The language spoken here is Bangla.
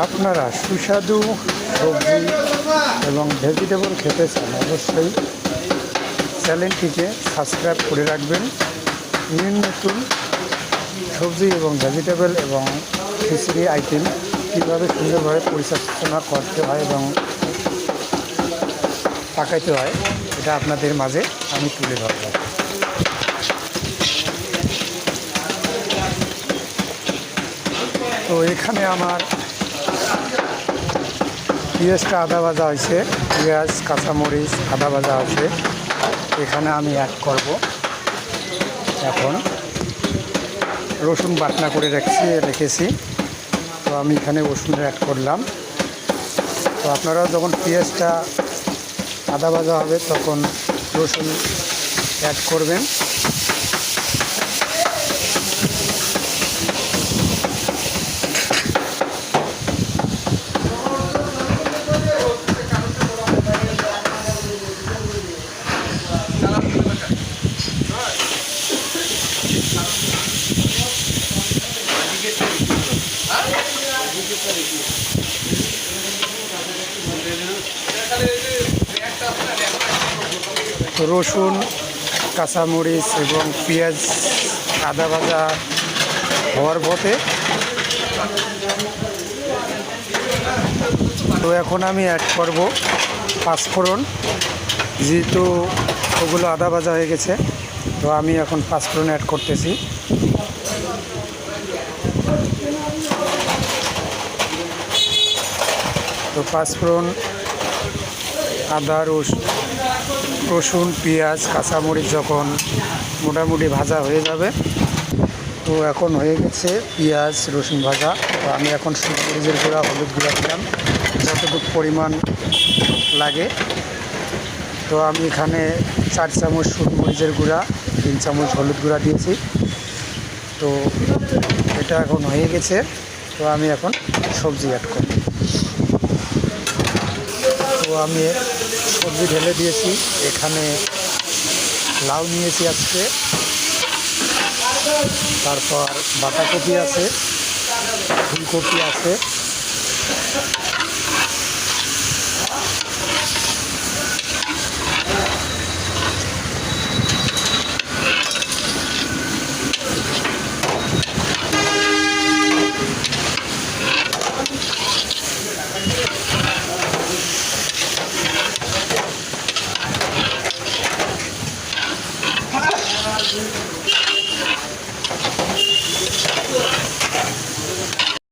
আপনারা সুস্বাদু সবজি এবং ভেজিটেবল খেতে চান অবশ্যই চ্যানেলটিকে সাবস্ক্রাইব করে রাখবেন। নিত্য নতুন সবজি এবং ভেজিটেবল এবং খিচুড়ি আইটেম কীভাবে সুন্দরভাবে পরিচালনা করতে হয় এবং পাকাইতে হয় এটা আপনাদের মাঝে আমি তুলে ধরব। তো এখানে আমার পেঁয়াজটা আদা ভাজা হয়েছে, পেঁয়াজ কাঁচামরিচ আদা ভাজা আছে, এখানে আমি অ্যাড করব। এখন রসুন বাটনা করে রেখেছি, তো আমি এখানে রসুন অ্যাড করলাম। তো আপনারা যখন পেঁয়াজটা আদা ভাজা হবে তখন রসুন অ্যাড করবেন। রসুন কাঁচামরিচ এবং পেঁয়াজ আদা ভাজা হওয়ার পথে, তো এখন আমি অ্যাড করব পাঁচফোড়ন। যেহেতু ওগুলো আদা ভাজা হয়ে গেছে, তো আমি এখন পাঁচফোড়ন অ্যাড করতেছি। তো পাঁচফোড়ন, আদা, রসুন, পেঁয়াজ, কাঁচামরিচ যখন মোটামুটি ভাজা হয়ে যাবে, তো এখন হয়ে গেছে পেঁয়াজ রসুন ভাজা। তো আমি এখন মরিচের গুঁড়া, হলুদ গুঁড়া দিলাম যতটুকু পরিমাণ লাগে। তো আমি এখানে 4 চামচ মরিচের গুঁড়া, 3 চামচ হলুদ গুঁড়া দিয়েছি। তো এটা এখন হয়ে গেছে, তো আমি এখন সবজি অ্যাড করব। তো আমি সবজি ঢেলে দিয়েছি। এখানে লাউ নিয়েছি আজকে, তারপর বাঁধাকপি আছে, ফুলকপি আছে,